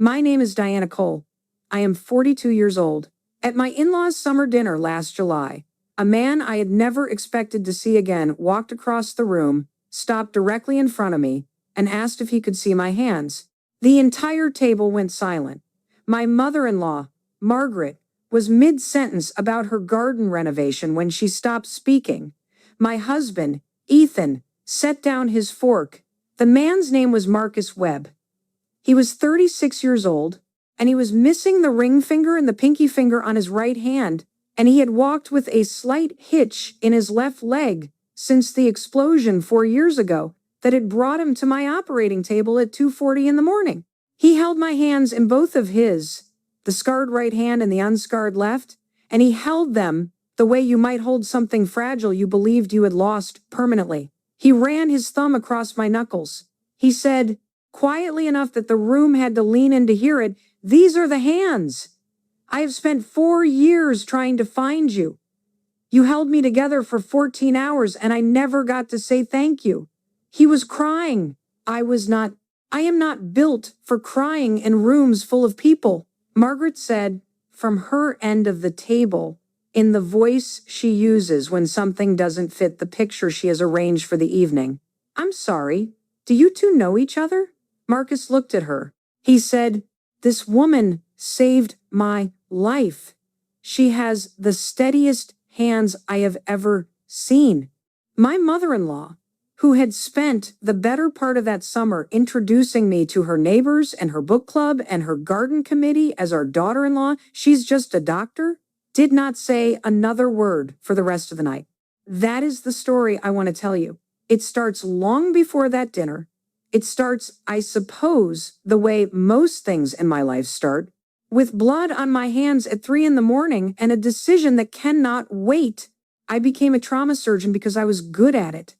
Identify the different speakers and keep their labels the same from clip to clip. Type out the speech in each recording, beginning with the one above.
Speaker 1: My name is Diana Cole. I am 42 years old. At my in-laws' summer dinner last July, a man I had never expected to see again walked across the room, stopped directly in front of me, and asked if he could see my hands. The entire table went silent. My mother-in-law, Margaret, was mid-sentence about her garden renovation when she stopped speaking. My husband, Ethan, set down his fork. The man's name was Marcus Webb. He was 36 years old, and he was missing the ring finger and the pinky finger on his right hand, and he had walked with a slight hitch in his left leg since the explosion 4 years ago that had brought him to my operating table at 2:40 in the morning. He held my hands in both of his, the scarred right hand and the unscarred left, and he held them the way you might hold something fragile you believed you had lost permanently. He ran his thumb across my knuckles. He said, quietly enough that the room had to lean in to hear it, "These are the hands. I have spent 4 years trying to find you. You held me together for 14 hours and I never got to say thank you." He was crying. I am not built for crying in rooms full of people. Margaret said, from her end of the table, in the voice she uses when something doesn't fit the picture she has arranged for the evening, "I'm sorry, do you two know each other?" Marcus looked at her. He said, "This woman saved my life. She has the steadiest hands I have ever seen." My mother-in-law, who had spent the better part of that summer introducing me to her neighbors and her book club and her garden committee as our daughter-in-law, she's just a doctor, did not say another word for the rest of the night. That is the story I want to tell you. It starts long before that dinner. It starts, I suppose, the way most things in my life start, with blood on my hands at 3 in the morning and a decision that cannot wait. I became a trauma surgeon because I was good at it.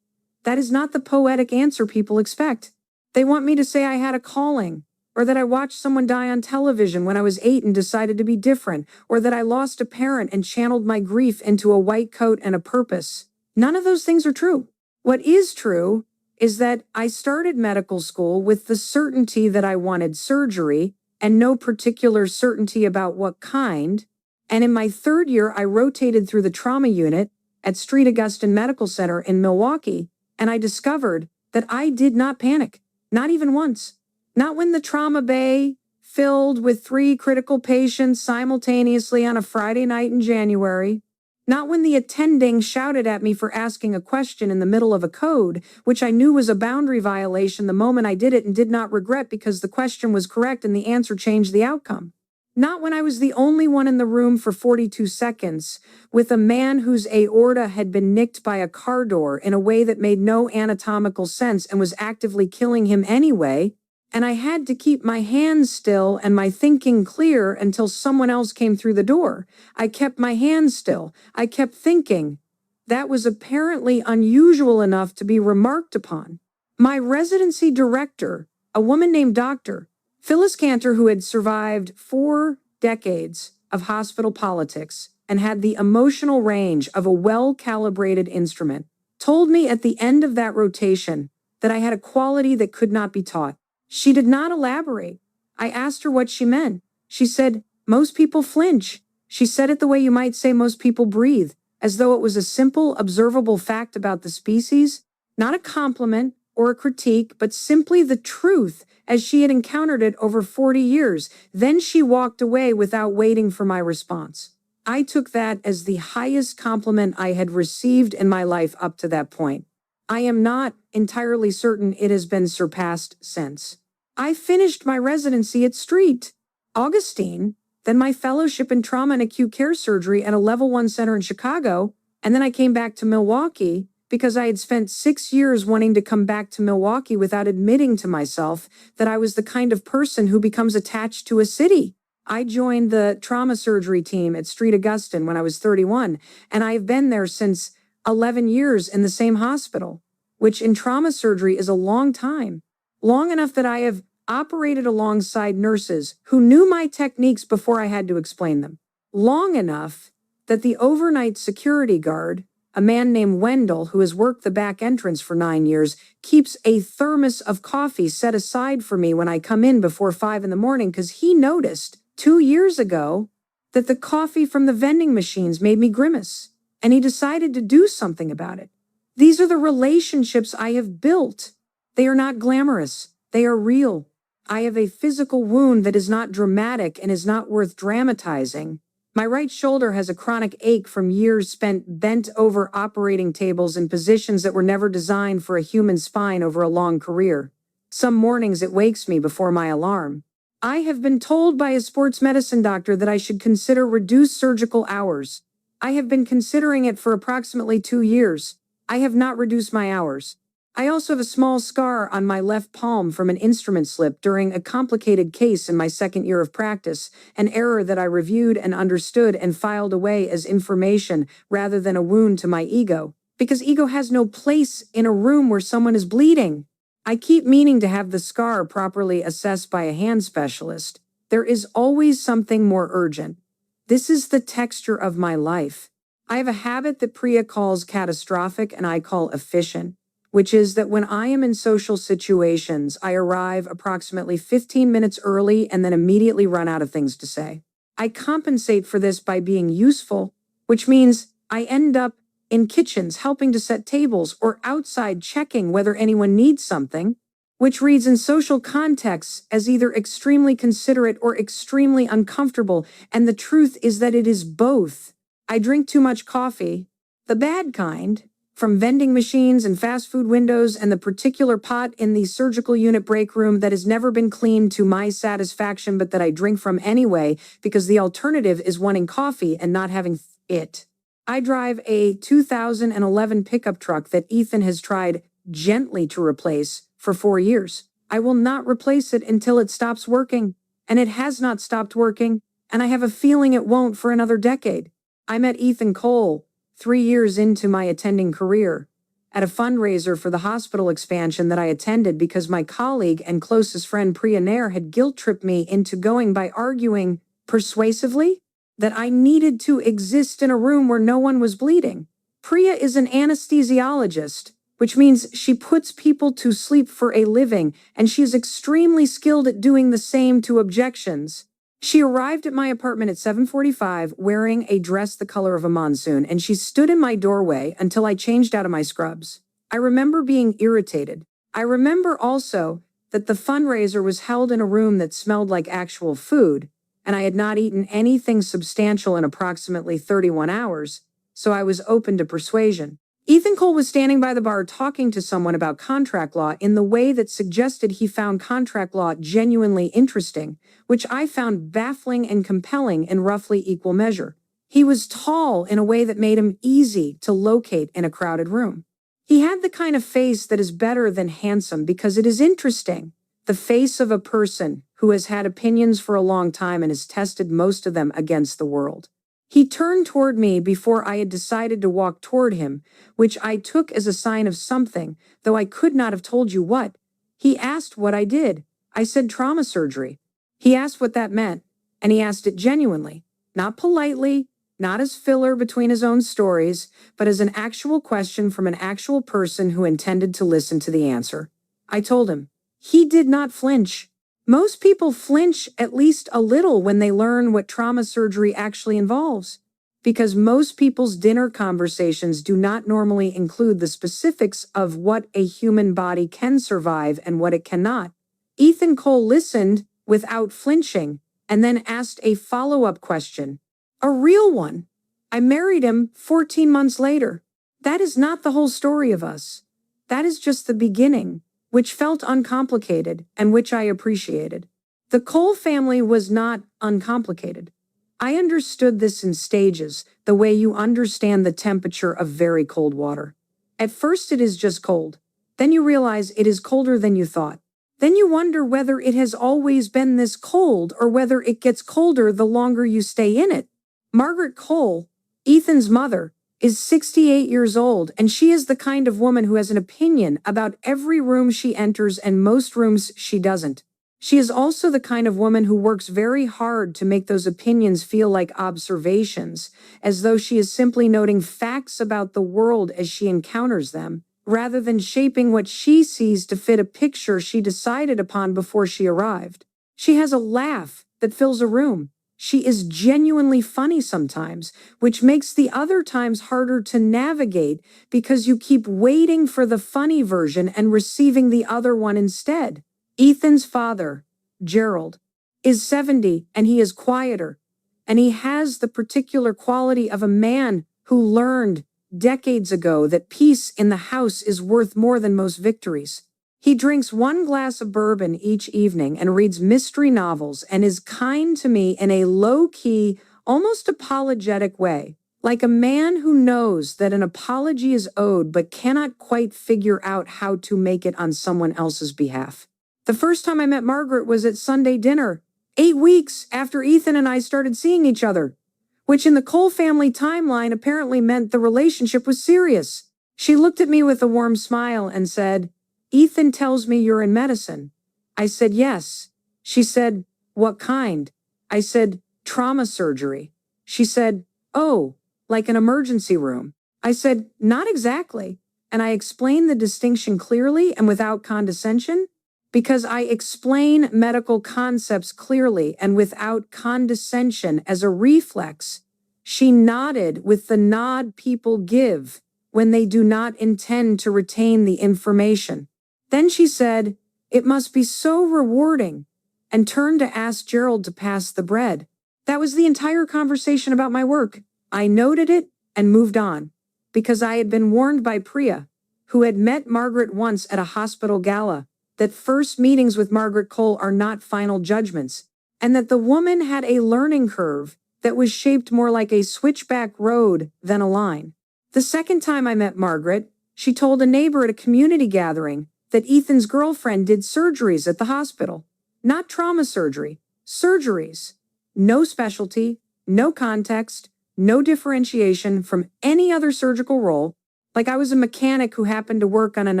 Speaker 1: That is not the poetic answer people expect. They want me to say I had a calling, or that I watched someone die on television when I was 8 and decided to be different, or that I lost a parent and channeled my grief into a white coat and a purpose. None of those things are true. What is true is that I started medical school with the certainty that I wanted surgery and no particular certainty about what kind. And in my 3rd year, I rotated through the trauma unit at Street Augustine Medical Center in Milwaukee, and I discovered that I did not panic, not even once. Not when the trauma bay filled with 3 critical patients simultaneously on a Friday night in January. Not when the attending shouted at me for asking a question in the middle of a code, which I knew was a boundary violation the moment I did it and did not regret because the question was correct and the answer changed the outcome. Not when I was the only one in the room for 42 seconds with a man whose aorta had been nicked by a car door in a way that made no anatomical sense and was actively killing him anyway, and I had to keep my hands still and my thinking clear until someone else came through the door. I kept my hands still. I kept thinking. That was apparently unusual enough to be remarked upon. My residency director, a woman named Dr. Phyllis Cantor, who had survived 4 decades of hospital politics and had the emotional range of a well-calibrated instrument, told me at the end of that rotation that I had a quality that could not be taught. She did not elaborate. I asked her what she meant. She said, "Most people flinch." She said it the way you might say most people breathe, as though it was a simple, observable fact about the species, not a compliment or a critique, but simply the truth as she had encountered it over 40 years. Then she walked away without waiting for my response. I took that as the highest compliment I had received in my life up to that point. I am not entirely certain it has been surpassed since. I finished my residency at St. Augustine, then my fellowship in trauma and acute care surgery at a level 1 center in Chicago, and then I came back to Milwaukee because I had spent 6 years wanting to come back to Milwaukee without admitting to myself that I was the kind of person who becomes attached to a city. I joined the trauma surgery team at Street Augustine when I was 31, and I have been there since 11 years in the same hospital, which in trauma surgery is a long time. Long enough that I have operated alongside nurses who knew my techniques before I had to explain them. Long enough that the overnight security guard, A man named Wendell, who has worked the back entrance for 9 years, keeps a thermos of coffee set aside for me when I come in before 5 in the morning because he noticed 2 years ago that the coffee from the vending machines made me grimace, and he decided to do something about it. These are the relationships I have built. They are not glamorous. They are real. I have a physical wound that is not dramatic and is not worth dramatizing. My right shoulder has a chronic ache from years spent bent over operating tables in positions that were never designed for a human spine over a long career. Some mornings it wakes me before my alarm. I have been told by a sports medicine doctor that I should consider reduced surgical hours. I have been considering it for approximately 2 years. I have not reduced my hours. I also have a small scar on my left palm from an instrument slip during a complicated case in my second year of practice, an error that I reviewed and understood and filed away as information rather than a wound to my ego, because ego has no place in a room where someone is bleeding. I keep meaning to have the scar properly assessed by a hand specialist. There is always something more urgent. This is the texture of my life. I have a habit that Priya calls catastrophic and I call efficient, which is that when I am in social situations, I arrive approximately 15 minutes early and then immediately run out of things to say. I compensate for this by being useful, which means I end up in kitchens helping to set tables or outside checking whether anyone needs something, which reads in social contexts as either extremely considerate or extremely uncomfortable, and the truth is that it is both. I drink too much coffee, the bad kind, from vending machines and fast food windows and the particular pot in the surgical unit break room that has never been cleaned to my satisfaction but that I drink from anyway because the alternative is wanting coffee and not having it. I drive a 2011 pickup truck that Ethan has tried gently to replace for 4 years. I will not replace it until it stops working, and it has not stopped working, and I have a feeling it won't for another decade. I met Ethan Cole 3 years into my attending career at a fundraiser for the hospital expansion that I attended because my colleague and closest friend Priya Nair had guilt-tripped me into going by arguing persuasively that I needed to exist in a room where no one was bleeding. Priya is an anesthesiologist, which means she puts people to sleep for a living, and she is extremely skilled at doing the same to objections. She arrived at my apartment at 7:45 wearing a dress the color of a monsoon, and she stood in my doorway until I changed out of my scrubs. I remember being irritated. I remember also that the fundraiser was held in a room that smelled like actual food, and I had not eaten anything substantial in approximately 31 hours, so I was open to persuasion. Ethan Cole was standing by the bar talking to someone about contract law in the way that suggested he found contract law genuinely interesting, which I found baffling and compelling in roughly equal measure. He was tall in a way that made him easy to locate in a crowded room. He had the kind of face that is better than handsome because it is interesting, the face of a person who has had opinions for a long time and has tested most of them against the world. He turned toward me before I had decided to walk toward him, which I took as a sign of something, though I could not have told you what. He asked what I did. I said trauma surgery. He asked what that meant, and he asked it genuinely, not politely, not as filler between his own stories, but as an actual question from an actual person who intended to listen to the answer. I told him. He did not flinch. Most people flinch at least a little when they learn what trauma surgery actually involves, because most people's dinner conversations do not normally include the specifics of what a human body can survive and what it cannot. Ethan Cole listened without flinching and then asked a follow-up question, a real one. I married him 14 months later. That is not the whole story of us. That is just the beginning, which felt uncomplicated and which I appreciated. The Cole family was not uncomplicated. I understood this in stages, the way you understand the temperature of very cold water. At first it is just cold. Then you realize it is colder than you thought. Then you wonder whether it has always been this cold or whether it gets colder the longer you stay in it. Margaret Cole, Ethan's mother, is 68 years old, and she is the kind of woman who has an opinion about every room she enters and most rooms she doesn't. She is also the kind of woman who works very hard to make those opinions feel like observations, as though she is simply noting facts about the world as she encounters them, rather than shaping what she sees to fit a picture she decided upon before she arrived. She has a laugh that fills a room. She is genuinely funny sometimes, which makes the other times harder to navigate because you keep waiting for the funny version and receiving the other one instead. Ethan's father, Gerald, is 70 and he is quieter, and he has the particular quality of a man who learned decades ago that peace in the house is worth more than most victories. He drinks one glass of bourbon each evening and reads mystery novels and is kind to me in a low-key, almost apologetic way, like a man who knows that an apology is owed but cannot quite figure out how to make it on someone else's behalf. The first time I met Margaret was at Sunday dinner, 8 weeks after Ethan and I started seeing each other, which in the Cole family timeline apparently meant the relationship was serious. She looked at me with a warm smile and said, "Ethan tells me you're in medicine." I said, "Yes." She said, "What kind?" I said, "Trauma surgery." She said, "Oh, like an emergency room." I said, "Not exactly." And I explained the distinction clearly and without condescension, because I explain medical concepts clearly and without condescension as a reflex. She nodded with the nod people give when they do not intend to retain the information. Then she said, "It must be so rewarding," and turned to ask Gerald to pass the bread. That was the entire conversation about my work. I noted it and moved on, because I had been warned by Priya, who had met Margaret once at a hospital gala, that first meetings with Margaret Cole are not final judgments, and that the woman had a learning curve that was shaped more like a switchback road than a line. The second time I met Margaret, she told a neighbor at a community gathering that Ethan's girlfriend did surgeries at the hospital. Not trauma surgery, surgeries. No specialty, no context, no differentiation from any other surgical role, like I was a mechanic who happened to work on an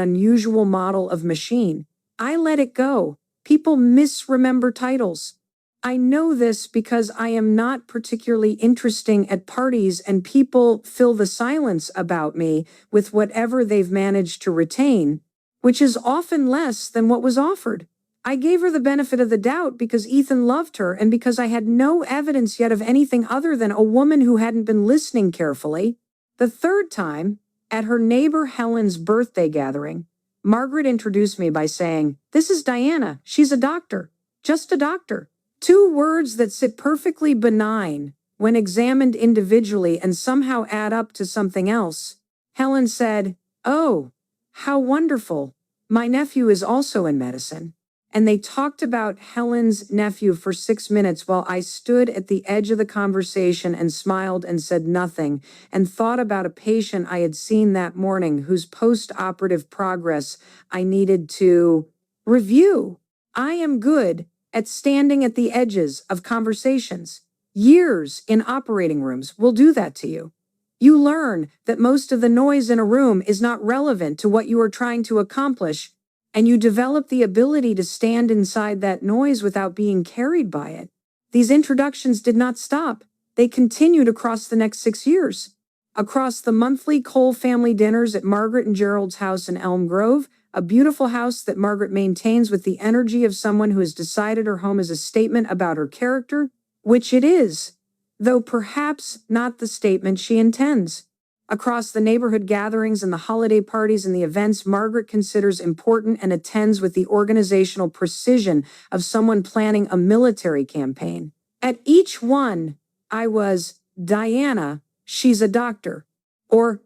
Speaker 1: unusual model of machine. I let it go. People misremember titles. I know this because I am not particularly interesting at parties and people fill the silence about me with whatever they've managed to retain, which is often less than what was offered. I gave her the benefit of the doubt because Ethan loved her and because I had no evidence yet of anything other than a woman who hadn't been listening carefully. The third time, at her neighbor Helen's birthday gathering, Margaret introduced me by saying, "This is Diana. She's a doctor. Just a doctor." 2 words that sit perfectly benign when examined individually and somehow add up to something else. Helen said, "Oh, how wonderful. My nephew is also in medicine." And they talked about Helen's nephew for 6 minutes while I stood at the edge of the conversation and smiled and said nothing and thought about a patient I had seen that morning whose post-operative progress I needed to review. I am good at standing at the edges of conversations. Years in operating rooms will do that to you. You learn that most of the noise in a room is not relevant to what you are trying to accomplish, and you develop the ability to stand inside that noise without being carried by it. These introductions did not stop. They continued across the next 6 years. Across the monthly Cole family dinners at Margaret and Gerald's house in Elm Grove, a beautiful house that Margaret maintains with the energy of someone who has decided her home is a statement about her character, which it is, though perhaps not the statement she intends. Across the neighborhood gatherings and the holiday parties and the events Margaret considers important and attends with the organizational precision of someone planning a military campaign. At each one, I was, "Diana, she's a doctor," or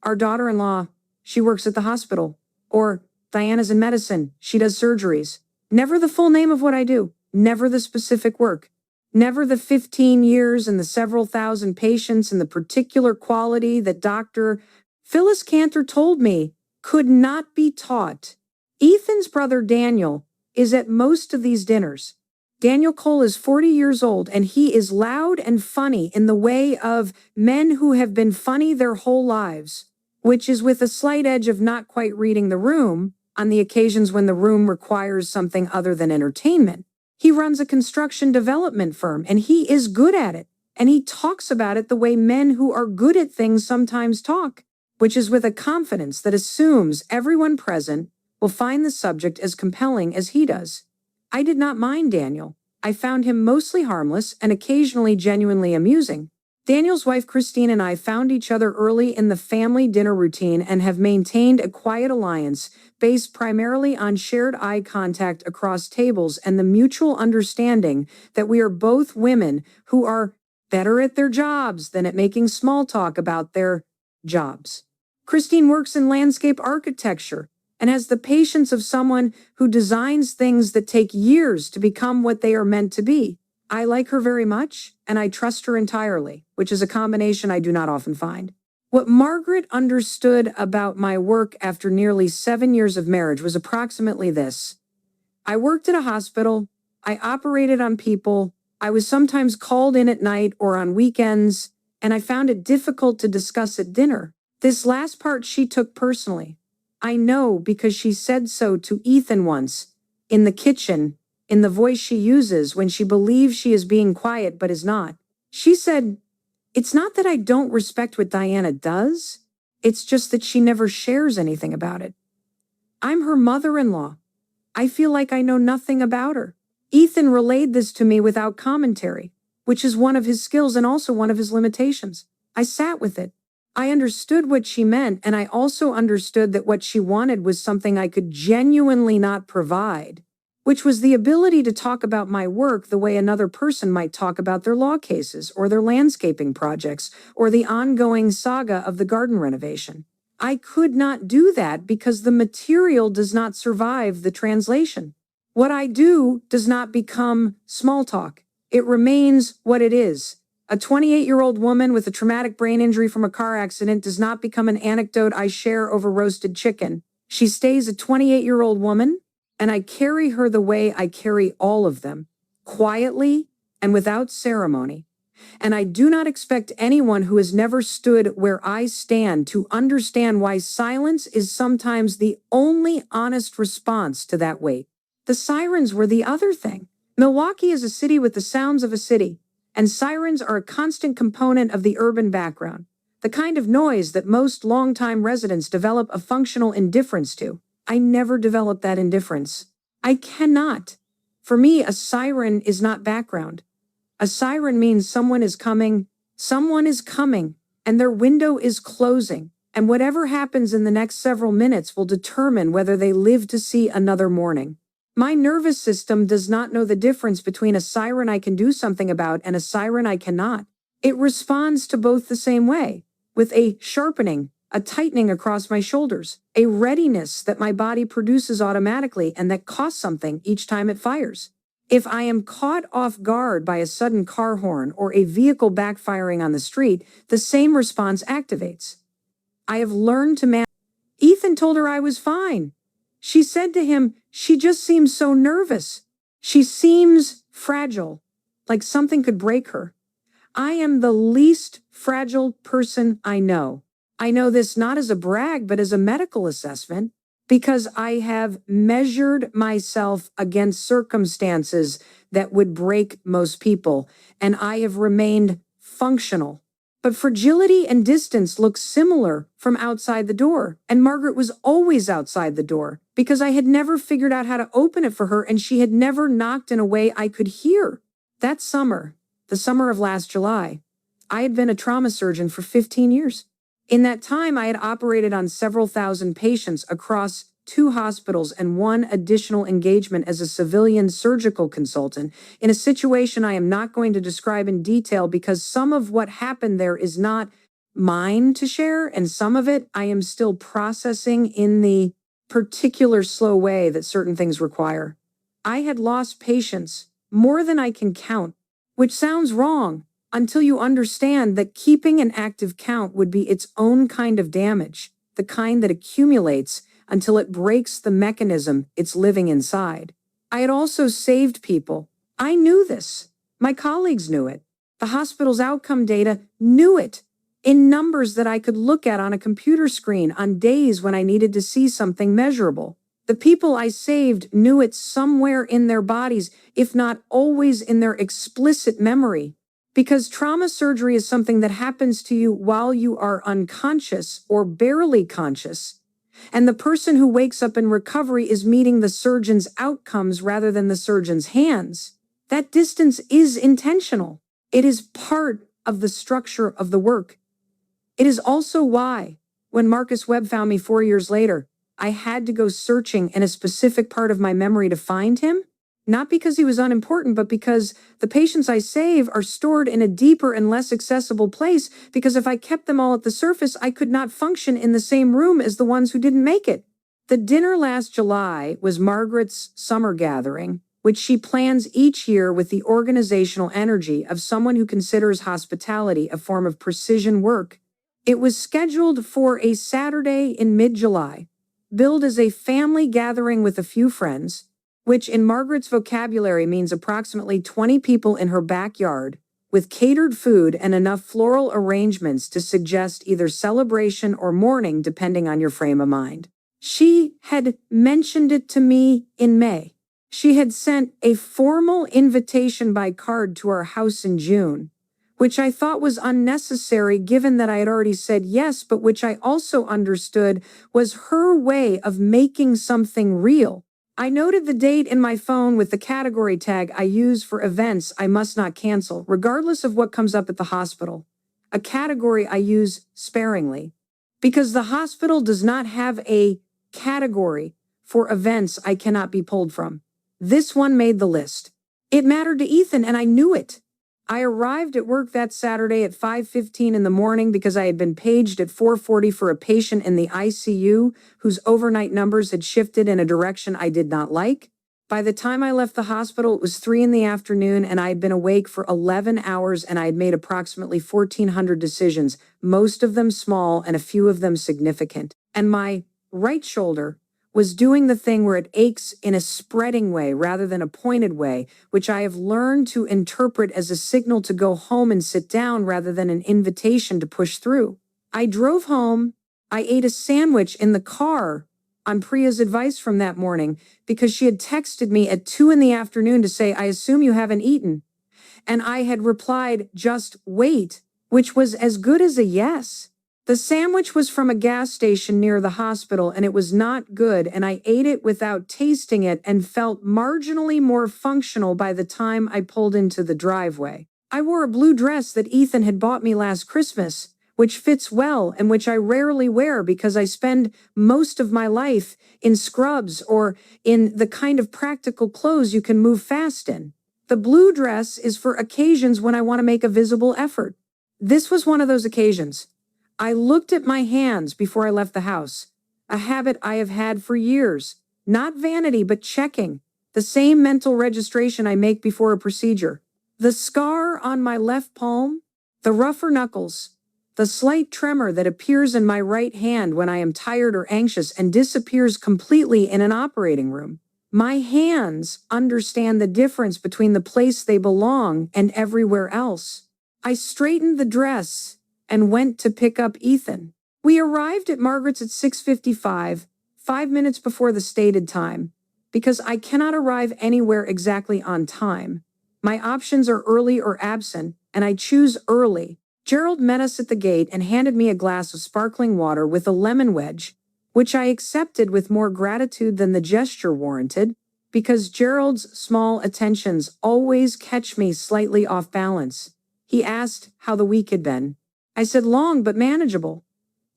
Speaker 1: "Our daughter-in-law, she works at the hospital," or "Diana's in medicine, she does surgeries." Never the full name of what I do, never the specific work. Never the 15 years and the several thousand patients and the particular quality that Dr. Phyllis Cantor told me could not be taught. Ethan's brother Daniel is at most of these dinners. Daniel Cole is 40 years old and he is loud and funny in the way of men who have been funny their whole lives, which is with a slight edge of not quite reading the room, on the occasions when the room requires something other than entertainment. He runs a construction development firm, and he is good at it. And he talks about it the way men who are good at things sometimes talk, which is with a confidence that assumes everyone present will find the subject as compelling as he does. I did not mind Daniel. I found him mostly harmless and occasionally genuinely amusing. Daniel's wife Christine and I found each other early in the family dinner routine and have maintained a quiet alliance based primarily on shared eye contact across tables and the mutual understanding that we are both women who are better at their jobs than at making small talk about their jobs. Christine works in landscape architecture and has the patience of someone who designs things that take years to become what they are meant to be. I like her very much, and I trust her entirely, which is a combination I do not often find. What Margaret understood about my work after nearly 7 years of marriage was approximately this. I worked at a hospital, I operated on people, I was sometimes called in at night or on weekends, and I found it difficult to discuss at dinner. This last part she took personally. I know because she said so to Ethan once, in the kitchen, in the voice she uses when she believes she is being quiet but is not. She said, "It's not that I don't respect what Diana does. It's just that she never shares anything about it. I'm her mother-in-law. I feel like I know nothing about her." Ethan relayed this to me without commentary, which is one of his skills and also one of his limitations. I sat with it. I understood what she meant, and I also understood that what she wanted was something I could genuinely not provide, which was the ability to talk about my work the way another person might talk about their law cases or their landscaping projects or the ongoing saga of the garden renovation. I could not do that because the material does not survive the translation. What I do does not become small talk. It remains what it is. A 28-year-old woman with a traumatic brain injury from a car accident does not become an anecdote I share over roasted chicken. She stays a 28-year-old woman, and I carry her the way I carry all of them, quietly and without ceremony. And I do not expect anyone who has never stood where I stand to understand why silence is sometimes the only honest response to that weight. The sirens were the other thing. Milwaukee is a city with the sounds of a city, and sirens are a constant component of the urban background, the kind of noise that most longtime residents develop a functional indifference to. I never developed that indifference. I cannot. For me, a siren is not background. A siren means someone is coming, and their window is closing, and whatever happens in the next several minutes will determine whether they live to see another morning. My nervous system does not know the difference between a siren I can do something about and a siren I cannot. It responds to both the same way, with a sharpening, a tightening across my shoulders, a readiness that my body produces automatically and that costs something each time it fires. If I am caught off guard by a sudden car horn or a vehicle backfiring on the street, the same response activates. I have learned to manage. Ethan told her I was fine. She said to him, "She just seems so nervous. She seems fragile, like something could break her." I am the least fragile person I know. I know this not as a brag, but as a medical assessment, because I have measured myself against circumstances that would break most people, and I have remained functional. But fragility and distance look similar from outside the door, and Margaret was always outside the door because I had never figured out how to open it for her, and she had never knocked in a way I could hear. That summer, the summer of last July, I had been a trauma surgeon for 15 years. In that time, I had operated on several thousand patients across 2 hospitals and 1 additional engagement as a civilian surgical consultant in a situation I am not going to describe in detail because some of what happened there is not mine to share, and some of it I am still processing in the particular slow way that certain things require. I had lost patients, more than I can count, which sounds wrong until you understand that keeping an active count would be its own kind of damage, the kind that accumulates until it breaks the mechanism it's living inside. I had also saved people. I knew this. My colleagues knew it. The hospital's outcome data knew it, in numbers that I could look at on a computer screen on days when I needed to see something measurable. The people I saved knew it somewhere in their bodies, if not always in their explicit memory. Because trauma surgery is something that happens to you while you are unconscious or barely conscious. And the person who wakes up in recovery is meeting the surgeon's outcomes rather than the surgeon's hands. That distance is intentional. It is part of the structure of the work. It is also why, when Marcus Webb found me 4 years later, I had to go searching in a specific part of my memory to find him. Not because he was unimportant, but because the patients I save are stored in a deeper and less accessible place, because if I kept them all at the surface, I could not function in the same room as the ones who didn't make it. The dinner last July was Margaret's summer gathering, which she plans each year with the organizational energy of someone who considers hospitality a form of precision work. It was scheduled for a Saturday in mid-July, billed as a family gathering with a few friends, which in Margaret's vocabulary means approximately 20 people in her backyard, with catered food and enough floral arrangements to suggest either celebration or mourning depending on your frame of mind. She had mentioned it to me in May. She had sent a formal invitation by card to our house in June, which I thought was unnecessary given that I had already said yes, but which I also understood was her way of making something real. I noted the date in my phone with the category tag I use for events I must not cancel, regardless of what comes up at the hospital. A category I use sparingly, because the hospital does not have a category for events I cannot be pulled from. This one made the list. It mattered to Ethan, and I knew it. I arrived at work that Saturday at 5:15 in the morning because I had been paged at 4:40 for a patient in the ICU whose overnight numbers had shifted in a direction I did not like. By the time I left the hospital, it was 3 in the afternoon and I had been awake for 11 hours and I had made approximately 1,400 decisions, most of them small and a few of them significant. And my right shoulder was doing the thing where it aches in a spreading way rather than a pointed way, which I have learned to interpret as a signal to go home and sit down rather than an invitation to push through. I drove home. I ate a sandwich in the car on Priya's advice from that morning because she had texted me at 2 in the afternoon to say, "I assume you haven't eaten." And I had replied, "Just wait," which was as good as a yes. The sandwich was from a gas station near the hospital and it was not good, and I ate it without tasting it and felt marginally more functional by the time I pulled into the driveway. I wore a blue dress that Ethan had bought me last Christmas, which fits well and which I rarely wear because I spend most of my life in scrubs or in the kind of practical clothes you can move fast in. The blue dress is for occasions when I want to make a visible effort. This was one of those occasions. I looked at my hands before I left the house, a habit I have had for years. Not vanity, but checking. The same mental registration I make before a procedure. The scar on my left palm, the rougher knuckles, the slight tremor that appears in my right hand when I am tired or anxious and disappears completely in an operating room. My hands understand the difference between the place they belong and everywhere else. I straightened the dress and went to pick up Ethan. We arrived at Margaret's at 6:55, 5 minutes before the stated time, because I cannot arrive anywhere exactly on time. My options are early or absent, and I choose early. Gerald met us at the gate and handed me a glass of sparkling water with a lemon wedge, which I accepted with more gratitude than the gesture warranted, because Gerald's small attentions always catch me slightly off balance. He asked how the week had been. I said long but manageable.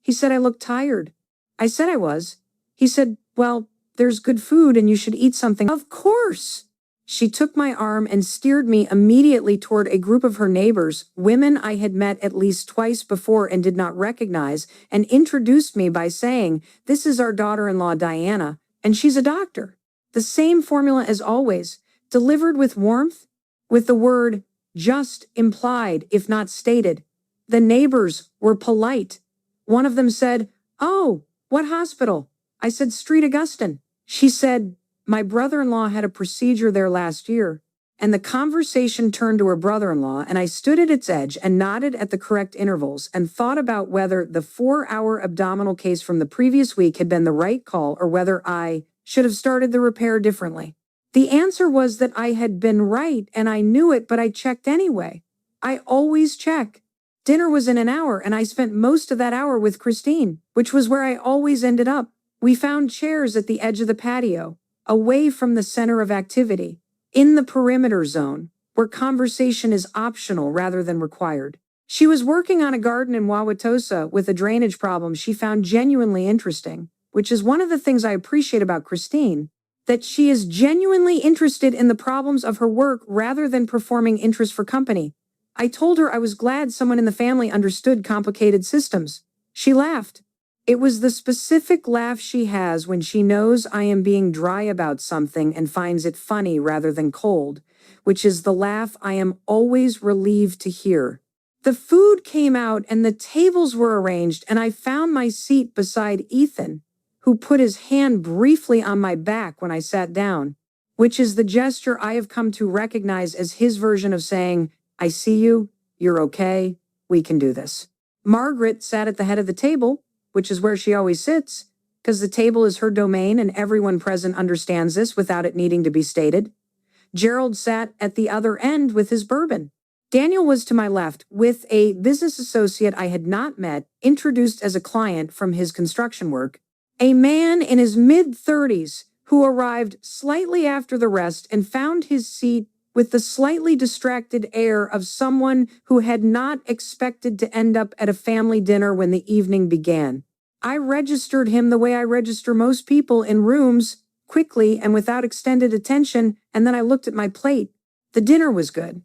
Speaker 1: He said I looked tired. I said I was. He said, "Well, there's good food and you should eat something." Of course. She took my arm and steered me immediately toward a group of her neighbors, women I had met at least twice before and did not recognize, and introduced me by saying, "This is our daughter-in-law Diana, and she's a doctor." The same formula as always, delivered with warmth, with the word just implied, if not stated. The neighbors were polite. One of them said, "Oh, what hospital?" I said, "Street Augustine." She said, "My brother-in-law had a procedure there last year." And the conversation turned to her brother-in-law, and I stood at its edge and nodded at the correct intervals and thought about whether the 4-hour abdominal case from the previous week had been the right call or whether I should have started the repair differently. The answer was that I had been right and I knew it, but I checked anyway. I always check. Dinner was in an hour and I spent most of that hour with Christine, which was where I always ended up. We found chairs at the edge of the patio, away from the center of activity, in the perimeter zone, where conversation is optional rather than required. She was working on a garden in Wauwatosa with a drainage problem she found genuinely interesting, which is one of the things I appreciate about Christine, that she is genuinely interested in the problems of her work rather than performing interest for company. I told her I was glad someone in the family understood complicated systems. She laughed. It was the specific laugh she has when she knows I am being dry about something and finds it funny rather than cold, which is the laugh I am always relieved to hear. The food came out and the tables were arranged, and I found my seat beside Ethan, who put his hand briefly on my back when I sat down, which is the gesture I have come to recognize as his version of saying, "I see you, you're okay, we can do this." Margaret sat at the head of the table, which is where she always sits, because the table is her domain and everyone present understands this without it needing to be stated. Gerald sat at the other end with his bourbon. Daniel was to my left with a business associate I had not met, introduced as a client from his construction work, a man in his mid-30s who arrived slightly after the rest and found his seat with the slightly distracted air of someone who had not expected to end up at a family dinner when the evening began. I registered him the way I register most people in rooms, quickly and without extended attention, and then I looked at my plate. The dinner was good.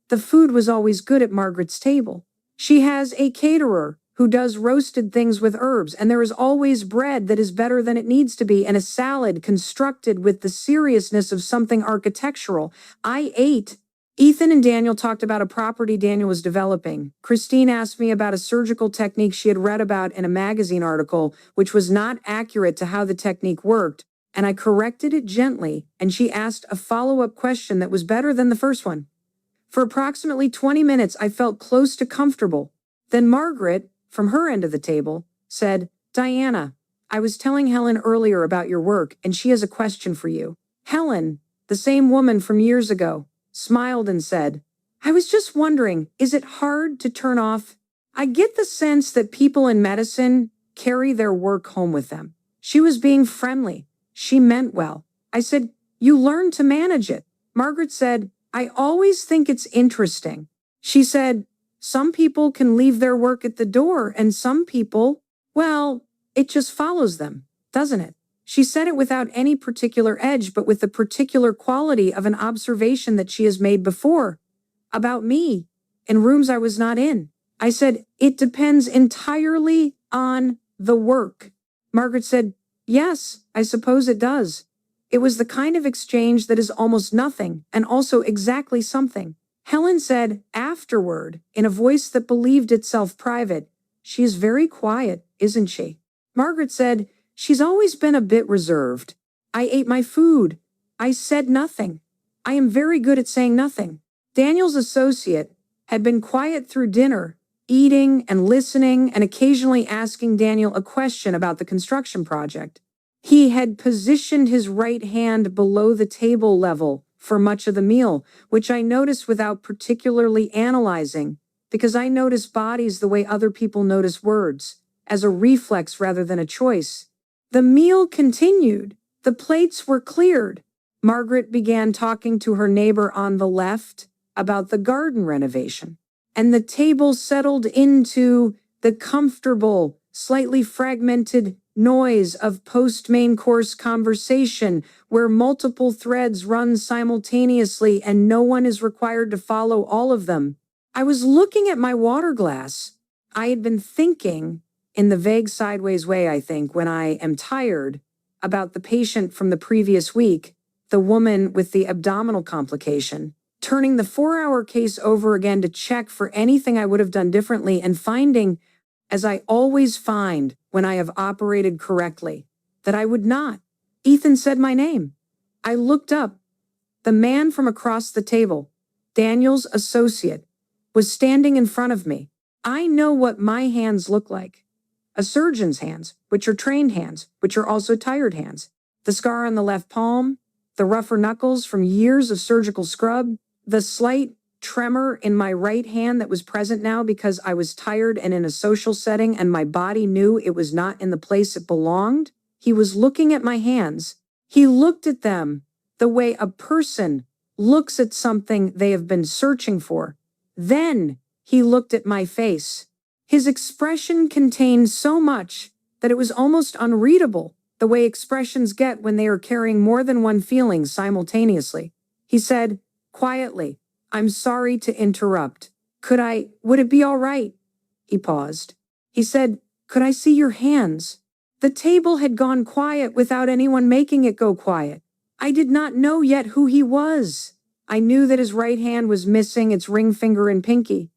Speaker 1: The food was always good at Margaret's table. She has a caterer who does roasted things with herbs, and there is always bread that is better than it needs to be, and a salad constructed with the seriousness of something architectural. I ate. Ethan and Daniel talked about a property Daniel was developing. Christine asked me about a surgical technique she had read about in a magazine article, which was not accurate to how the technique worked, and I corrected it gently, and she asked a follow-up question that was better than the first one. For approximately 20 minutes, I felt close to comfortable. Then Margaret, from her end of the table, said, "Diana, I was telling Helen earlier about your work, and she has a question for you." Helen, the same woman from years ago, smiled and said, "I was just wondering, is it hard to turn off? I get the sense that people in medicine carry their work home with them." She was being friendly. She meant well. I said, "You learn to manage it." Margaret said, "I always think it's interesting." She said, "Some people can leave their work at the door, and some people, well, it just follows them, doesn't it?" She said it without any particular edge, but with the particular quality of an observation that she has made before, about me, in rooms I was not in. I said, "It depends entirely on the work." Margaret said, "Yes, I suppose it does." It was the kind of exchange that is almost nothing, and also exactly something. Helen said, afterward, in a voice that believed itself private, "She is very quiet, isn't she?" Margaret said, "She's always been a bit reserved. I ate my food. I said nothing. I am very good at saying nothing." Daniel's associate had been quiet through dinner, eating and listening and occasionally asking Daniel a question about the construction project. He had positioned his right hand below the table level for much of the meal, which I noticed without particularly analyzing, because I notice bodies the way other people notice words, as a reflex rather than a choice. The meal continued. The plates were cleared. Margaret began talking to her neighbor on the left about the garden renovation, and the table settled into the comfortable, slightly fragmented noise of post-main course conversation where multiple threads run simultaneously and no one is required to follow all of them. I was looking at my water glass. I had been thinking, in the vague sideways way I think when I am tired, about the patient from the previous week, the woman with the abdominal complication, turning the 4-hour case over again to check for anything I would have done differently and finding, as I always find when I have operated correctly, that I would not. Ethan said my name. I looked up. The man from across the table, Daniel's associate, was standing in front of me. I know what my hands look like. A surgeon's hands, which are trained hands, which are also tired hands. The scar on the left palm, the rougher knuckles from years of surgical scrub, the slight tremor in my right hand that was present now because I was tired and in a social setting and my body knew it was not in the place it belonged. He was looking at my hands. He looked at them the way a person looks at something they have been searching for. Then he looked at my face. His expression contained so much that it was almost unreadable, the way expressions get when they are carrying more than one feeling simultaneously. He said, quietly, "I'm sorry to interrupt. Would it be all right?" He paused. He said, "Could I see your hands?" The table had gone quiet without anyone making it go quiet. I did not know yet who he was. I knew that his right hand was missing its ring finger and pinky,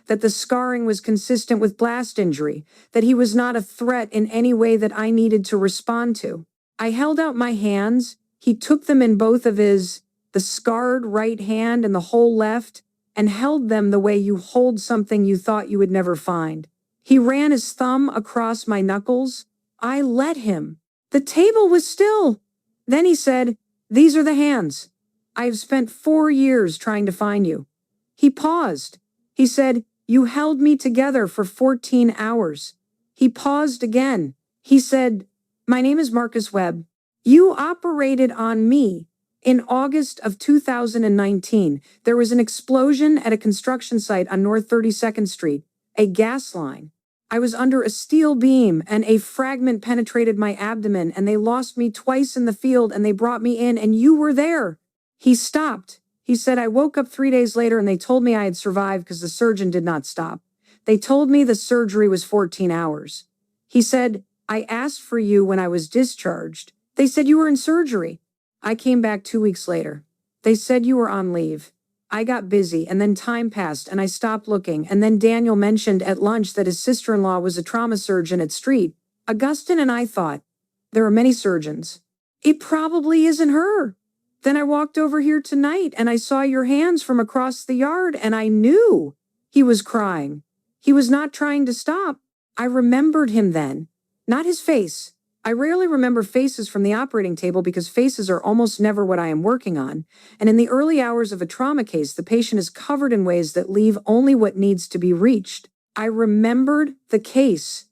Speaker 1: that the scarring was consistent with blast injury, that he was not a threat in any way that I needed to respond to. I held out my hands. He took them in both of the scarred right hand and the whole left, and held them the way you hold something you thought you would never find. He ran his thumb across my knuckles. I let him. The table was still. Then he said, "These are the hands. I have spent 4 years trying to find you." He paused. He said, "You held me together for 14 hours. He paused again. He said, "My name is Marcus Webb. You operated on me. In August of 2019, there was an explosion at a construction site on North 32nd Street, a gas line. I was under a steel beam and a fragment penetrated my abdomen and they lost me twice in the field and they brought me in and you were there." He stopped. He said, "I woke up 3 days later and they told me I had survived because the surgeon did not stop. They told me the surgery was 14 hours. He said, I asked for you when I was discharged. They said you were in surgery. I came back 2 weeks later. They said you were on leave. I got busy and then time passed and I stopped looking and then Daniel mentioned at lunch that his sister-in-law was a trauma surgeon at Street. Augustine and I thought, there are many surgeons. It probably isn't her. Then I walked over here tonight and I saw your hands from across the yard and I knew." He was crying. He was not trying to stop. I remembered him then. Not his face. I rarely remember faces from the operating table because faces are almost never what I am working on. And in the early hours of a trauma case, the patient is covered in ways that leave only what needs to be reached. I remembered the case.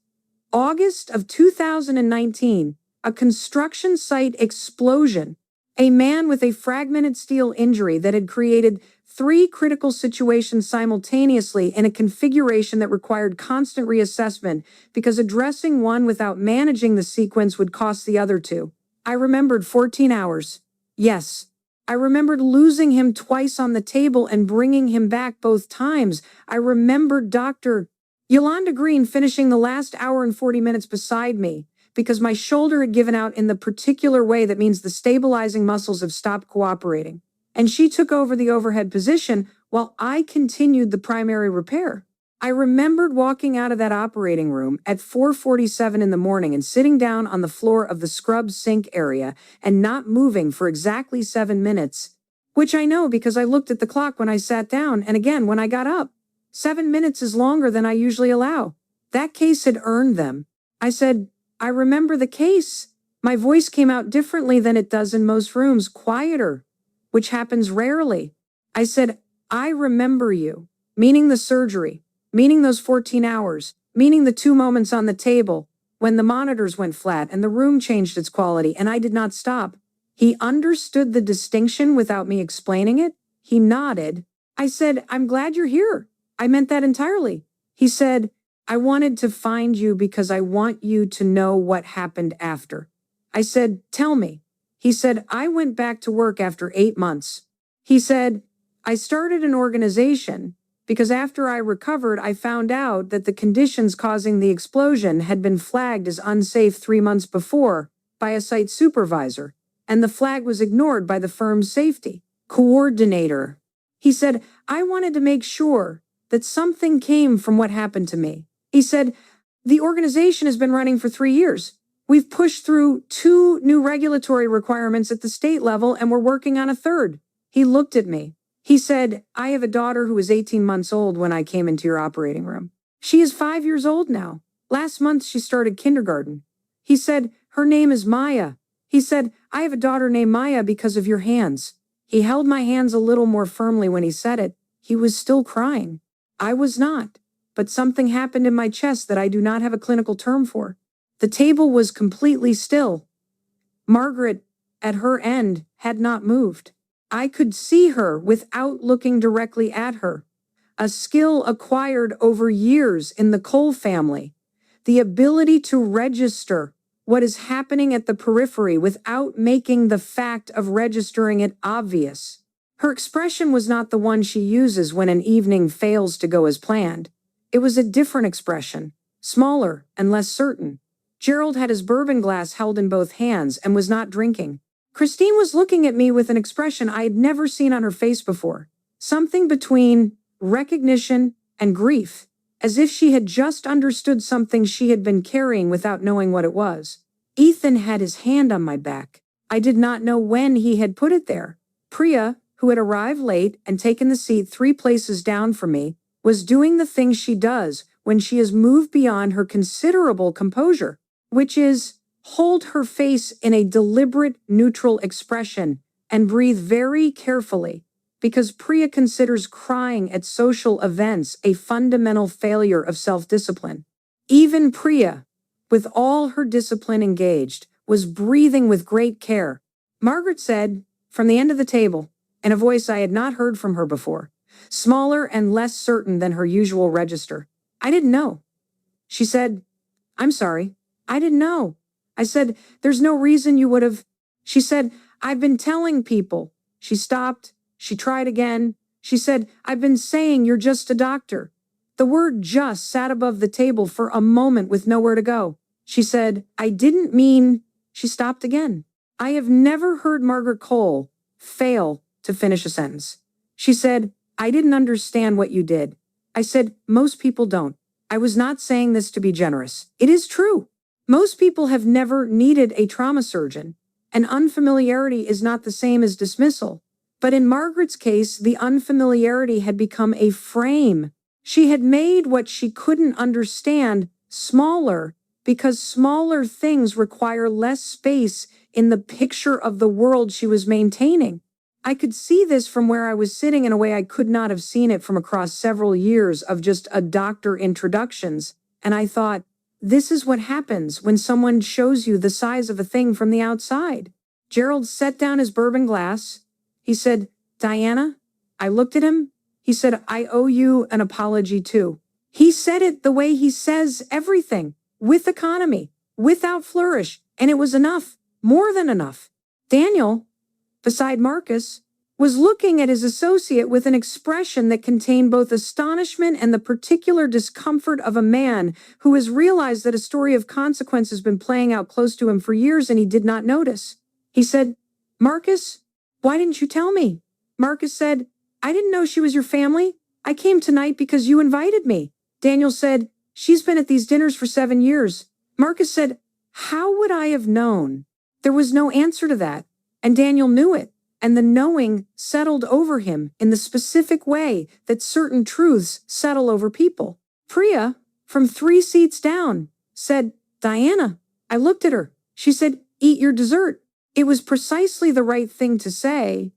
Speaker 1: August of 2019, a construction site explosion. A man with a fragmented steel injury that had created 3 critical situations simultaneously in a configuration that required constant reassessment because addressing one without managing the sequence would cost the other 2. I remembered 14 hours. Yes. I remembered losing him twice on the table and bringing him back both times. I remembered Dr. Yolanda Green finishing the last hour and 40 minutes beside me because my shoulder had given out in the particular way that means the stabilizing muscles have stopped cooperating. And she took over the overhead position while I continued the primary repair. I remembered walking out of that operating room at 4:47 in the morning and sitting down on the floor of the scrub sink area and not moving for exactly 7 minutes, which I know because I looked at the clock when I sat down and again when I got up. 7 minutes is longer than I usually allow. That case had earned them. I said, "I remember the case." My voice came out differently than it does in most rooms, quieter, which happens rarely. I said, "I remember you," meaning the surgery, meaning those 14 hours, meaning the 2 moments on the table when the monitors went flat and the room changed its quality and I did not stop. He understood the distinction without me explaining it. He nodded. I said, "I'm glad you're here." I meant that entirely. He said, "I wanted to find you because I want you to know what happened after." I said, "Tell me." He said, "I went back to work after 8 months." He said, "I started an organization because after I recovered, I found out that the conditions causing the explosion had been flagged as unsafe 3 months before by a site supervisor, and the flag was ignored by the firm's safety coordinator." He said, "I wanted to make sure that something came from what happened to me." He said, "The organization has been running for 3 years. We've pushed through 2 new regulatory requirements at the state level and we're working on a 3rd. He looked at me. He said, "I have a daughter who was 18 months old when I came into your operating room. She is 5 years old now. Last month she started kindergarten." He said, "Her name is Maya." He said, I have a daughter named Maya because of your hands. He held my hands a little more firmly when he said it. He was still crying. I was not. But something happened in my chest that I do not have a clinical term for. The table was completely still. Margaret, at her end, had not moved. I could see her without looking directly at her. A skill acquired over years in the Cole family. The ability to register what is happening at the periphery without making the fact of registering it obvious. Her expression was not the one she uses when an evening fails to go as planned. It was a different expression, smaller and less certain. Gerald had his bourbon glass held in both hands and was not drinking. Christine was looking at me with an expression I had never seen on her face before. Something between recognition and grief, as if she had just understood something she had been carrying without knowing what it was. Ethan had his hand on my back. I did not know when he had put it there. Priya, who had arrived late and taken the seat 3 places down from me, was doing the thing she does when she is moved beyond her considerable composure, which is hold her face in a deliberate, neutral expression and breathe very carefully, because Priya considers crying at social events a fundamental failure of self-discipline. Even Priya, with all her discipline engaged, was breathing with great care. Margaret said, from the end of the table, in a voice I had not heard from her before, smaller and less certain than her usual register, I didn't know. She said, I'm sorry, I didn't know. I said, there's no reason you would have. She said, I've been telling people. She stopped. She tried again. She said, I've been saying you're just a doctor. The word just sat above the table for a moment with nowhere to go. She said, I didn't mean. She stopped again. I have never heard Margaret Cole fail to finish a sentence. She said, I didn't understand what you did. I said, most people don't. I was not saying this to be generous. It is true. Most people have never needed a trauma surgeon, and unfamiliarity is not the same as dismissal. But in Margaret's case, the unfamiliarity had become a frame. She had made what she couldn't understand smaller, because smaller things require less space in the picture of the world she was maintaining. I could see this from where I was sitting in a way I could not have seen it from across several years of just a doctor introductions, and I thought, this is what happens when someone shows you the size of a thing from the outside. Gerald set down his bourbon glass. He said, Diana? I looked at him. He said, I owe you an apology too. He said it the way he says everything, with economy, without flourish, and it was enough, more than enough. Daniel, beside Marcus, was looking at his associate with an expression that contained both astonishment and the particular discomfort of a man who has realized that a story of consequence has been playing out close to him for years and he did not notice. He said, Marcus, why didn't you tell me? Marcus said, I didn't know she was your family. I came tonight because you invited me. Daniel said, she's been at these dinners for 7 years. Marcus said, how would I have known? There was no answer to that, and Daniel knew it. And the knowing settled over him in the specific way that certain truths settle over people. Priya, from 3 seats down, said, Diana. I looked at her. She said, eat your dessert. It was precisely the right thing to say,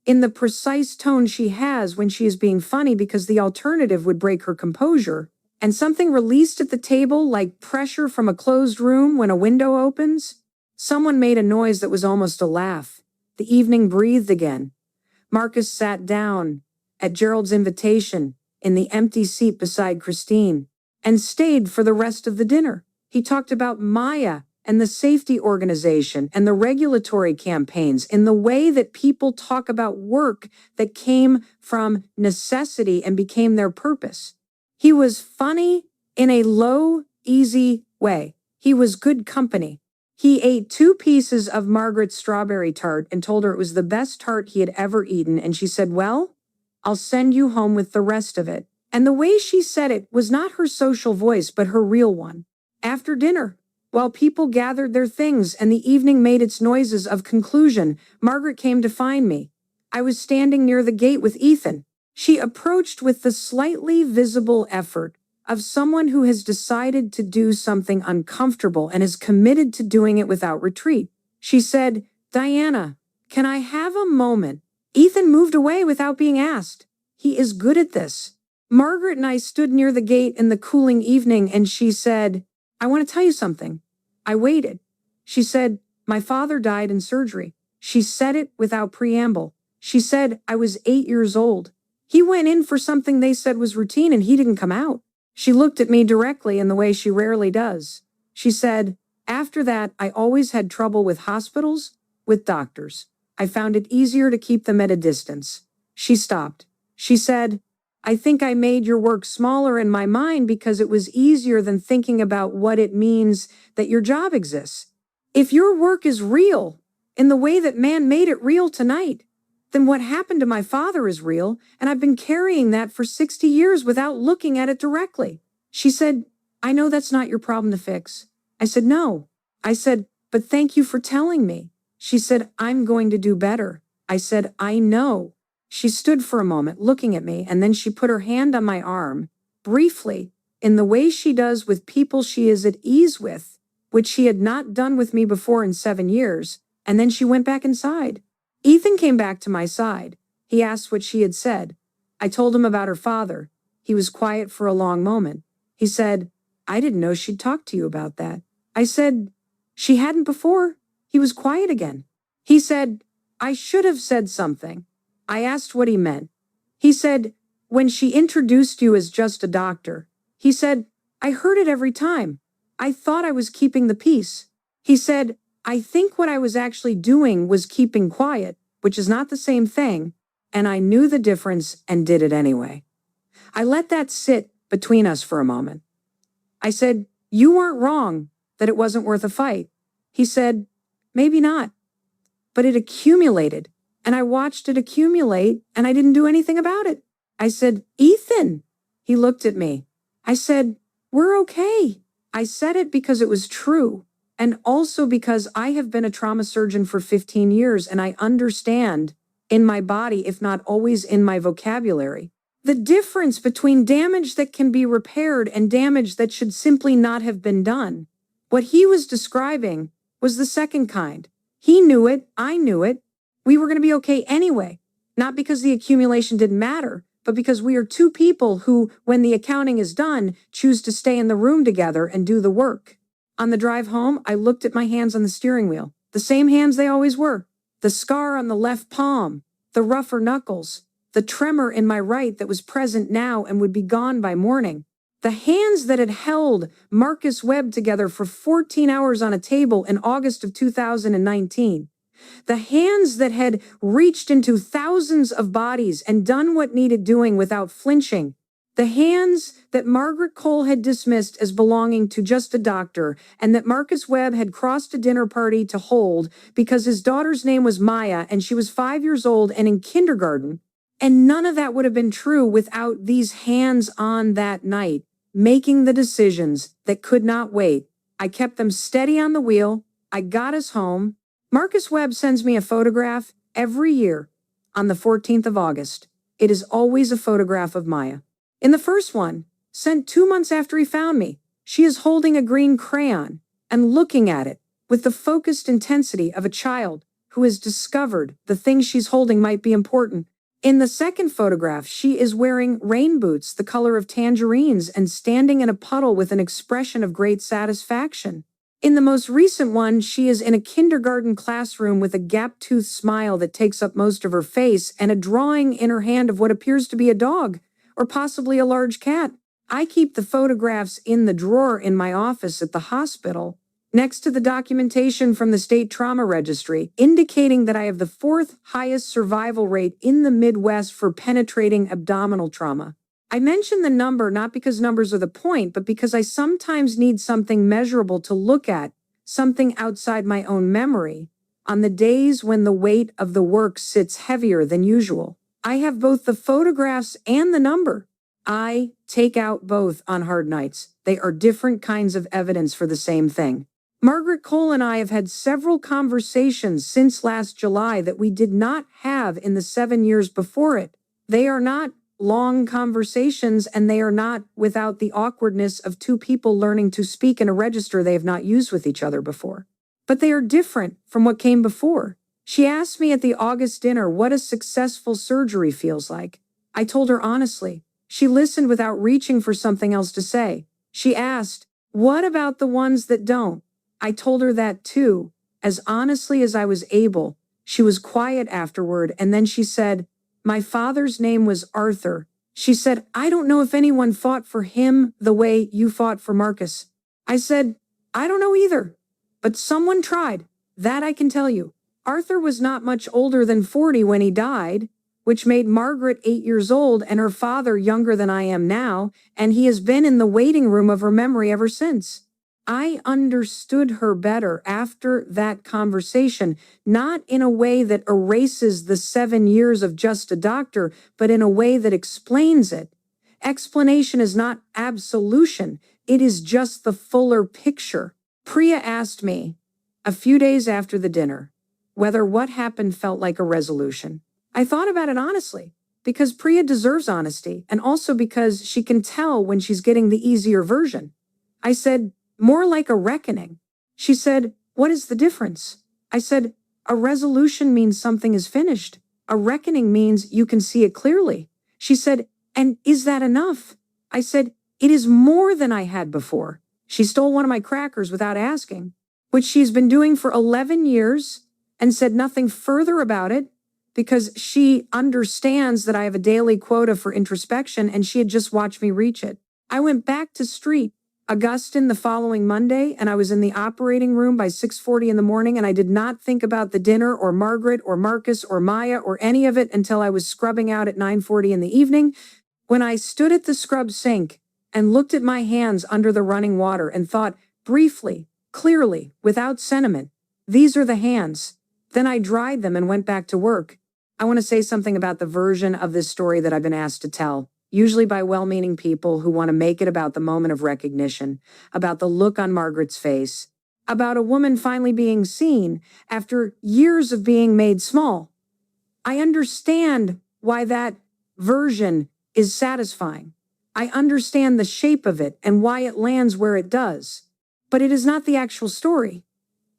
Speaker 1: in the precise tone she has when she is being funny, because the alternative would break her composure, and something released at the table like pressure from a closed room when a window opens. Someone made a noise that was almost a laugh. The evening breathed again. Marcus sat down, at Gerald's invitation, in the empty seat beside Christine, and stayed for the rest of the dinner. He talked about Maya and the safety organization and the regulatory campaigns in the way that people talk about work that came from necessity and became their purpose. He was funny in a low, easy way. He was good company. He ate 2 pieces of Margaret's strawberry tart and told her it was the best tart he had ever eaten, and she said, well, I'll send you home with the rest of it. And the way she said it was not her social voice, but her real one. After dinner, while people gathered their things and the evening made its noises of conclusion, Margaret came to find me. I was standing near the gate with Ethan. She approached with the slightly visible effort of someone who has decided to do something uncomfortable and is committed to doing it without retreat. She said, "Diana, can I have a moment?" Ethan moved away without being asked. He is good at this. Margaret and I stood near the gate in the cooling evening and she said, "I want to tell you something." I waited. She said, "My father died in surgery." She said it without preamble. She said, "I was 8 years old. He went in for something they said was routine and he didn't come out." She looked at me directly in the way she rarely does. She said, "After that, I always had trouble with hospitals, with doctors. I found it easier to keep them at a distance." She stopped. She said, "I think I made your work smaller in my mind because it was easier than thinking about what it means that your job exists. If your work is real, in the way that man made it real tonight, then what happened to my father is real, and I've been carrying that for 60 years without looking at it directly." She said, "I know that's not your problem to fix." I said, "No." I said, "But thank you for telling me." She said, "I'm going to do better." I said, "I know." She stood for a moment looking at me, and then she put her hand on my arm, briefly, in the way she does with people she is at ease with, which she had not done with me before in 7 years, and then she went back inside. Ethan came back to my side. He asked what she had said. I told him about her father. He was quiet for a long moment. He said, "I didn't know she'd talked to you about that." I said, "She hadn't before." He was quiet again. He said, "I should have said something." I asked what he meant. He said, "When she introduced you as just a doctor," he said, "I heard it every time. I thought I was keeping the peace." He said, "I think what I was actually doing was keeping quiet, which is not the same thing, and I knew the difference and did it anyway." I let that sit between us for a moment. I said, "You weren't wrong, that it wasn't worth a fight." He said, "Maybe not." But it accumulated, and I watched it accumulate, and I didn't do anything about it. I said, "Ethan." He looked at me. I said, "We're okay." I said it because it was true, and also because I have been a trauma surgeon for 15 years, and I understand, in my body, if not always in my vocabulary, the difference between damage that can be repaired and damage that should simply not have been done. What he was describing was the second kind. He knew it, I knew it. We were going to be okay anyway, not because the accumulation didn't matter, but because we are two people who, when the accounting is done, choose to stay in the room together and do the work. On the drive home, I looked at my hands on the steering wheel, the same hands they always were, the scar on the left palm, the rougher knuckles, the tremor in my right that was present now and would be gone by morning. The hands that had held Marcus Webb together for 14 hours on a table in August of 2019. The hands that had reached into thousands of bodies and done what needed doing without flinching. The hands that Margaret Cole had dismissed as belonging to just a doctor, and that Marcus Webb had crossed a dinner party to hold because his daughter's name was Maya and she was 5 years old and in kindergarten. And none of that would have been true without these hands on that night, making the decisions that could not wait. I kept them steady on the wheel. I got us home. Marcus Webb sends me a photograph every year on the 14th of August. It is always a photograph of Maya. In the first one, sent 2 months after he found me, she is holding a green crayon and looking at it with the focused intensity of a child who has discovered the thing she's holding might be important. In the second photograph, she is wearing rain boots the color of tangerines and standing in a puddle with an expression of great satisfaction. In the most recent one, she is in a kindergarten classroom with a gap-toothed smile that takes up most of her face and a drawing in her hand of what appears to be a dog, or possibly a large cat. I keep the photographs in the drawer in my office at the hospital, next to the documentation from the State Trauma Registry, indicating that I have the 4th highest survival rate in the Midwest for penetrating abdominal trauma. I mention the number not because numbers are the point, but because I sometimes need something measurable to look at, something outside my own memory, on the days when the weight of the work sits heavier than usual. I have both the photographs and the number. I take out both on hard nights. They are different kinds of evidence for the same thing. Margaret Cole and I have had several conversations since last July that we did not have in the 7 years before it. They are not long conversations, and they are not without the awkwardness of two people learning to speak in a register they have not used with each other before. but they are different from what came before. She asked me at the August dinner what a successful surgery feels like. I told her honestly. She listened without reaching for something else to say. She asked, "What about the ones that don't?" I told her that too, as honestly as I was able. She was quiet afterward, and then she said, "My father's name was Arthur." She said, "I don't know if anyone fought for him the way you fought for Marcus." I said, "I don't know either, but someone tried. That I can tell you." Arthur was not much older than 40 when he died, which made Margaret 8 years old and her father younger than I am now, and he has been in the waiting room of her memory ever since. I understood her better after that conversation, not in a way that erases the 7 years of just a doctor, but in a way that explains it. Explanation is not absolution, it is just the fuller picture. Priya asked me, a few days after the dinner, whether what happened felt like a resolution. I thought about it honestly, because Priya deserves honesty, and also because she can tell when she's getting the easier version. I said, "More like a reckoning." She said, "What is the difference?" I said, "A resolution means something is finished. A reckoning means you can see it clearly." She said, "And is that enough?" I said, "It is more than I had before." She stole one of my crackers without asking, which she's been doing for 11 years, and said nothing further about it because she understands that I have a daily quota for introspection and she had just watched me reach it. I went back to Street Augustine the following Monday, and I was in the operating room by 6:40 in the morning, and I did not think about the dinner or Margaret or Marcus or Maya or any of it until I was scrubbing out at 9:40 in the evening, when I stood at the scrub sink and looked at my hands under the running water and thought briefly, clearly, without sentiment, "These are the hands." Then I dried them and went back to work. I want to say something about the version of this story that I've been asked to tell, usually by well-meaning people who want to make it about the moment of recognition, about the look on Margaret's face, about a woman finally being seen after years of being made small. I understand why that version is satisfying. I understand the shape of it and why it lands where it does. But it is not the actual story.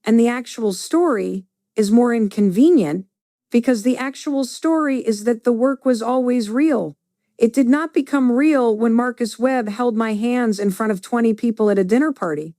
Speaker 1: And the actual story is more inconvenient because the actual story is that the work was always real. It did not become real when Marcus Webb held my hands in front of 20 people at a dinner party.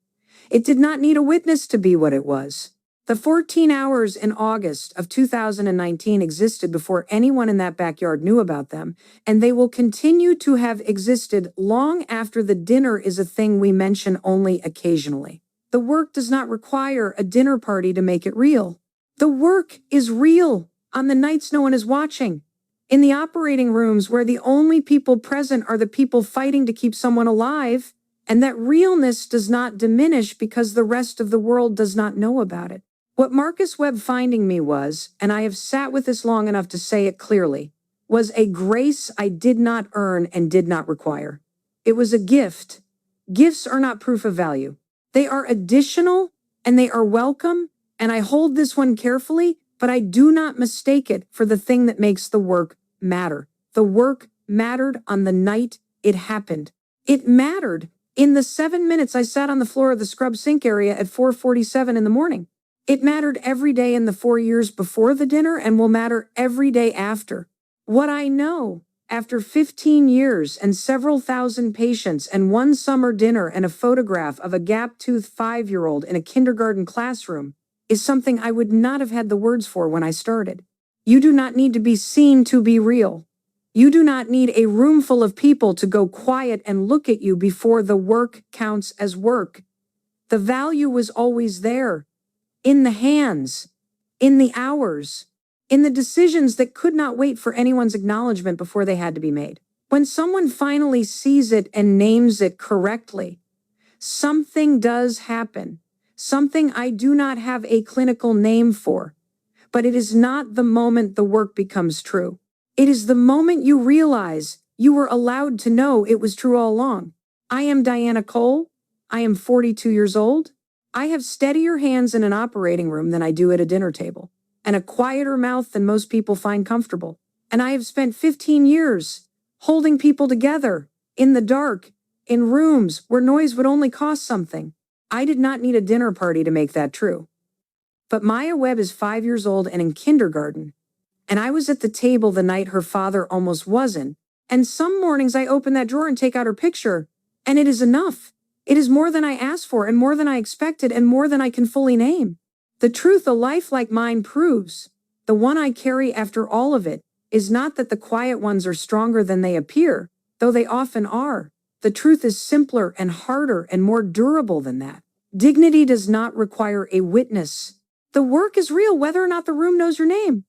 Speaker 1: It did not need a witness to be what it was. The 14 hours in August of 2019 existed before anyone in that backyard knew about them, and they will continue to have existed long after the dinner is a thing we mention only occasionally. The work does not require a dinner party to make it real. The work is real on the nights no one is watching. In the operating rooms where the only people present are the people fighting to keep someone alive, and that realness does not diminish because the rest of the world does not know about it. What Marcus Webb finding me was, and I have sat with this long enough to say it clearly, was a grace I did not earn and did not require. It was a gift. Gifts are not proof of value. They are additional and they are welcome, and I hold this one carefully, but I do not mistake it for the thing that makes the work matter. The work mattered on the night it happened. It mattered in the 7 minutes I sat on the floor of the scrub sink area at 4:47 in the morning. It mattered every day in the 4 years before the dinner and will matter every day after. What I know, after 15 years and several thousand patients and one summer dinner and a photograph of a gap-toothed 5-year-old in a kindergarten classroom, is something I would not have had the words for when I started. You do not need to be seen to be real. You do not need a room full of people to go quiet and look at you before the work counts as work. The value was always there. In the hands, in the hours, in the decisions that could not wait for anyone's acknowledgement before they had to be made. When someone finally sees it and names it correctly, something does happen, something I do not have a clinical name for, but it is not the moment the work becomes true. It is the moment you realize you were allowed to know it was true all along. I am Diana Cole. I am 42 years old. I have steadier hands in an operating room than I do at a dinner table, and a quieter mouth than most people find comfortable. And I have spent 15 years holding people together, in the dark, in rooms where noise would only cost something. I did not need a dinner party to make that true. But Maya Webb is 5 years old and in kindergarten. And I was at the table the night her father almost wasn't. And some mornings I open that drawer and take out her picture. And it is enough. It is more than I asked for and more than I expected and more than I can fully name. The truth a life like mine proves, the one I carry after all of it, is not that the quiet ones are stronger than they appear, though they often are. The truth is simpler and harder and more durable than that. Dignity does not require a witness. The work is real whether or not the room knows your name.